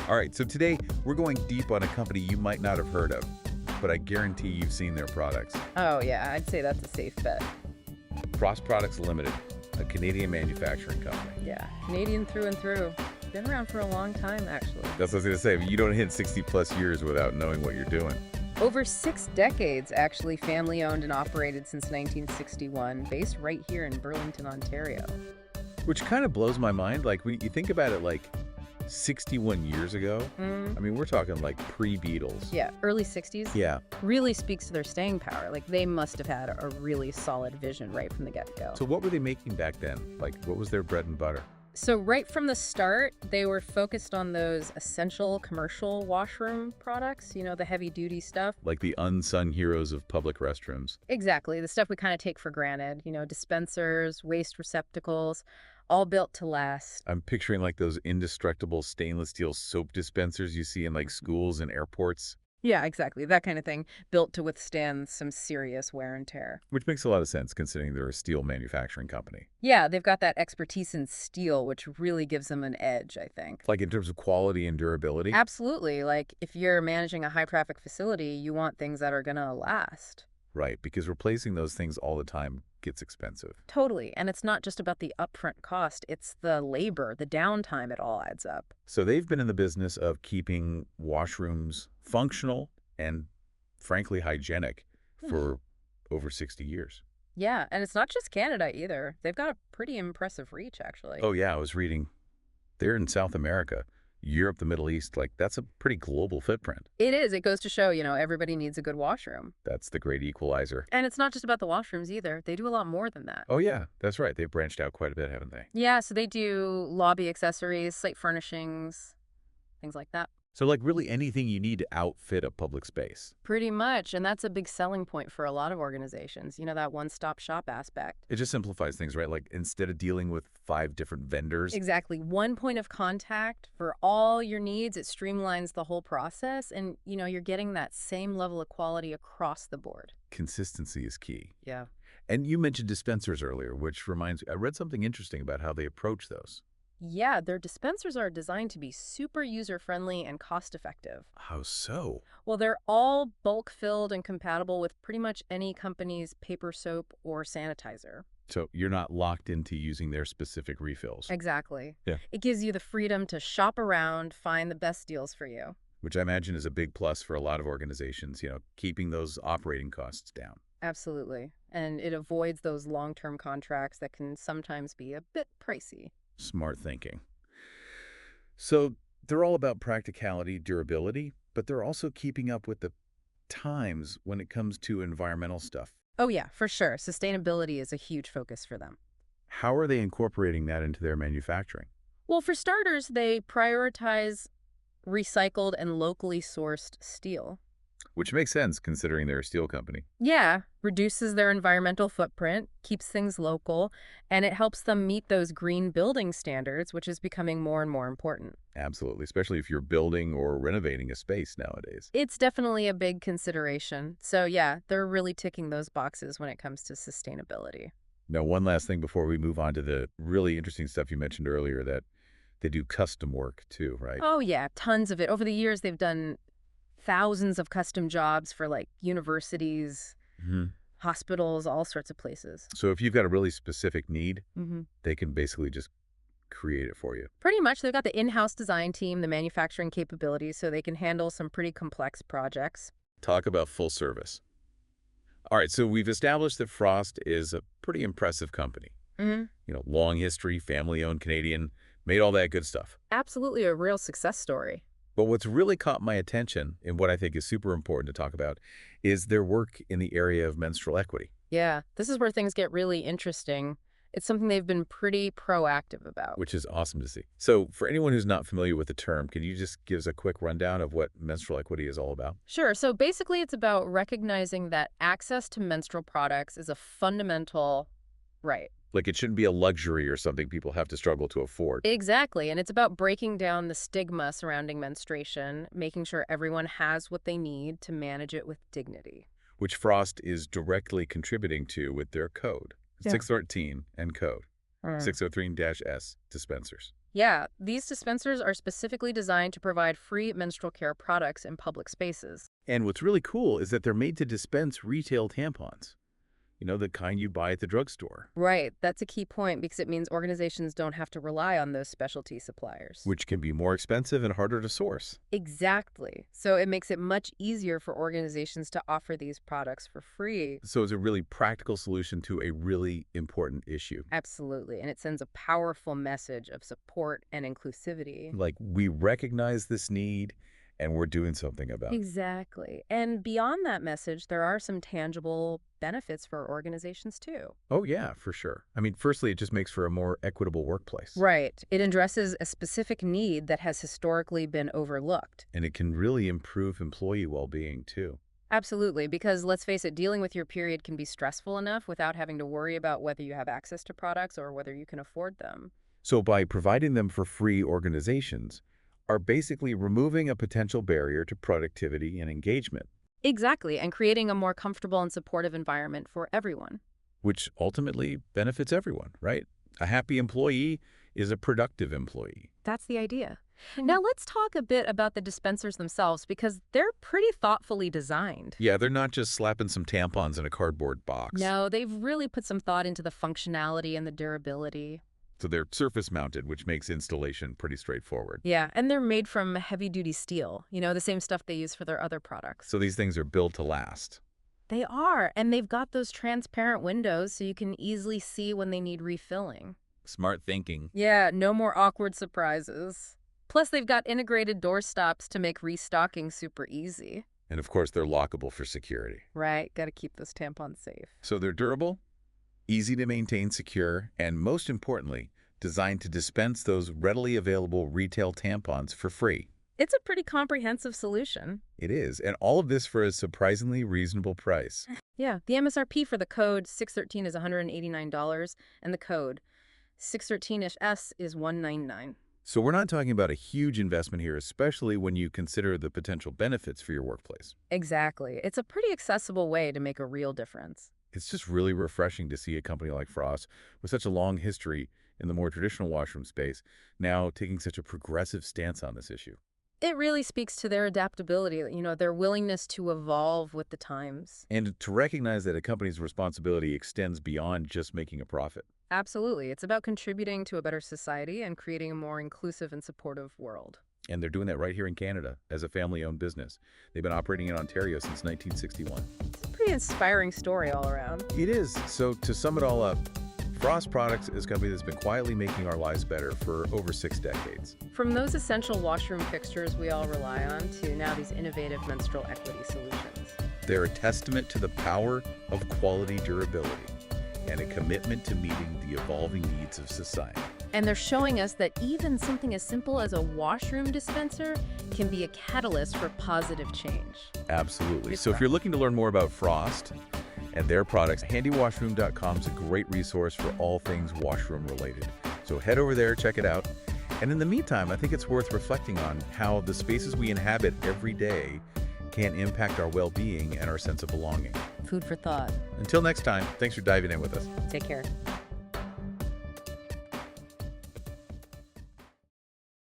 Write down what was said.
All right, so today we're going deep on a company you might not have heard of, but I guarantee you've seen their products. Oh, yeah, I'd say that's a safe bet. Frost Products Limited, a Canadian manufacturing company. Yeah, Canadian through and through. Been around for a long time, actually. That's what I was going to say. You don't hit 60-plus years without knowing what you're doing. Over 6 decades, actually, family owned and operated since 1961, based right here in Burlington, Ontario. Which kind of blows my mind. Like, when you think about it, like 61 years ago, I mean, we're talking like pre-Beatles. Yeah, early 60s. Yeah. Really speaks to their staying power. Like, they must have had a really solid vision right from the get-go. So what were they making back then? Like, what was their bread and butter? So right from the start, they were focused on those essential commercial washroom products, you know, the heavy-duty stuff. Like the unsung heroes of public restrooms. Exactly, the stuff we kind of take for granted, you know, dispensers, waste receptacles, all built to last. I'm picturing like those indestructible stainless steel soap dispensers you see in like schools and airports. Yeah, exactly, that kind of thing, built to withstand some serious wear and tear. Which makes a lot of sense considering they're a steel manufacturing company. Yeah, they've got that expertise in steel, which really gives them an edge, I think. Like in terms of quality and durability? Absolutely. Like, if you're managing a high-traffic facility, you want things that are going to last. Right, because replacing those things all the time gets expensive. Totally. And it's not just about the upfront cost. It's the labor, the downtime, it all adds up. So they've been in the business of keeping washrooms functional and, frankly, hygienic for over 60 years. Yeah, and it's not just Canada either. They've got a pretty impressive reach, actually. Oh, yeah, I was reading. They're in South America, Europe, the Middle East. Like, that's a pretty global footprint. It is. It goes to show, you know, everybody needs a good washroom. That's the great equalizer. And it's not just about the washrooms either. They do a lot more than that. Oh, yeah, that's right. They've branched out quite a bit, haven't they? Yeah, so they do lobby accessories, site furnishings, things like that. So, like, really anything you need to outfit a public space. Pretty much, and that's a big selling point for a lot of organizations, you know, that one-stop shop aspect. It just simplifies things, right? Like, instead of dealing with 5 different vendors. Exactly. One point of contact for all your needs. It streamlines the whole process, and, you know, you're getting that same level of quality across the board. Consistency is key. Yeah. And you mentioned dispensers earlier, which reminds me, I read something interesting about how they approach those. Yeah, their dispensers are designed to be super user-friendly and cost-effective. How so? Well, they're all bulk-filled and compatible with pretty much any company's paper soap or sanitizer. So you're not locked into using their specific refills. Exactly. Yeah. It gives you the freedom to shop around, find the best deals for you. Which I imagine is a big plus for a lot of organizations, you know, keeping those operating costs down. Absolutely. And it avoids those long-term contracts that can sometimes be a bit pricey. Smart thinking. So they're all about practicality, durability, but they're also keeping up with the times when it comes to environmental stuff. Oh, yeah, for sure. Sustainability is a huge focus for them. How are they incorporating that into their manufacturing? Well, for starters, they prioritize recycled and locally sourced steel. Which makes sense considering they're a steel company. Yeah, reduces their environmental footprint, keeps things local, and it helps them meet those green building standards, which is becoming more and more important. Absolutely, especially if you're building or renovating a space nowadays. It's definitely a big consideration. So yeah, they're really ticking those boxes when it comes to sustainability. Now, one last thing before we move on to the really interesting stuff you mentioned earlier, that they do custom work too, right? Oh yeah, tons of it. Over the years, they've done thousands of custom jobs for like universities, hospitals, all sorts of places. So if you've got a really specific need, Mm-hmm. they can basically just create it for you. Pretty much, they've got the in-house design team, the manufacturing capabilities, so they can handle some pretty complex projects. Talk about full service. All right, so we've established that Frost is a pretty impressive company. Mm-hmm. You know, long history, family-owned Canadian, made all that good stuff. Absolutely a real success story. But what's really caught my attention, and what I think is super important to talk about, is their work in the area of menstrual equity. Yeah, this is where things get really interesting. It's something they've been pretty proactive about. Which is awesome to see. So for anyone who's not familiar with the term, can you just give us a quick rundown of what menstrual equity is all about? Sure. So basically, it's about recognizing that access to menstrual products is a fundamental right. Like it shouldn't be a luxury or something people have to struggle to afford. Exactly. And it's about breaking down the stigma surrounding menstruation, making sure everyone has what they need to manage it with dignity. Which Frost is directly contributing to with their code. Yeah. 613 and code. Mm. 603-S dispensers. Yeah, these dispensers are specifically designed to provide free menstrual care products in public spaces. And what's really cool is that they're made to dispense retail tampons. The kind you buy at the drugstore, Right, that's a key point because it means organizations don't have to rely on those specialty suppliers. which can be more expensive and harder to source. Exactly. So it makes it much easier for organizations to offer these products for free. So it's a really practical solution to a really important issue. Absolutely. And it sends a powerful message of support and inclusivity. Like, we recognize this need and we're doing something about it. Exactly. And beyond that message, there are some tangible benefits for organizations too. Oh, yeah, for sure. I mean, firstly, it just makes for a more equitable workplace. Right. It addresses a specific need that has historically been overlooked. And it can really improve employee well-being, too. Absolutely, because let's face it, dealing with your period can be stressful enough without having to worry about whether you have access to products or whether you can afford them. So by providing them for free, organizations are basically removing a potential barrier to productivity and engagement, Exactly, and creating a more comfortable and supportive environment for everyone. which ultimately benefits everyone, right? A happy employee is a productive employee. That's the idea. Now let's talk a bit about the dispensers themselves because they're pretty thoughtfully designed. Yeah, they're not just slapping some tampons in a cardboard box. No, they've really put some thought into the functionality and the durability. So they're surface mounted, which makes installation pretty straightforward. Yeah, and they're made from heavy-duty steel, the same stuff they use for their other products. So these things are built to last. They are, and they've got those transparent windows so you can easily see when they need refilling. Smart thinking. Yeah, no more awkward surprises. Plus, they've got integrated door stops to make restocking super easy. And of course, they're lockable for security. Right, gotta keep those tampons safe. So they're durable, easy to maintain, secure, and most importantly, designed to dispense those readily available retail tampons for free. It's a pretty comprehensive solution. It is, and all of this for a surprisingly reasonable price. Yeah, the MSRP for the code 613 is $189, and the code 613-S is $199. So we're not talking about a huge investment here, especially when you consider the potential benefits for your workplace. Exactly. It's a pretty accessible way to make a real difference. It's just really refreshing to see a company like Frost, with such a long history in the more traditional washroom space, now taking such a progressive stance on this issue. It really speaks to their adaptability, their willingness to evolve with the times. And to recognize that a company's responsibility extends beyond just making a profit. Absolutely. It's about contributing to a better society and creating a more inclusive and supportive world. And they're doing that right here in Canada as a family-owned business. They've been operating in Ontario since 1961. It's a pretty inspiring story all around. It is. So to sum it all up, Frost Products is a company that's been quietly making our lives better for over 6 decades. From those essential washroom fixtures we all rely on to now these innovative menstrual equity solutions. They're a testament to the power of quality durability and a commitment to meeting the evolving needs of society. And they're showing us that even something as simple as a washroom dispenser can be a catalyst for positive change. Absolutely. It's So if correct. you're looking to learn more about Frost and their products, handywashroom.com is a great resource for all things washroom related. So head over there, check it out. And in the meantime, I think it's worth reflecting on how the spaces we inhabit every day can impact our well-being and our sense of belonging. Food for thought. Until next time, thanks for diving in with us. Take care.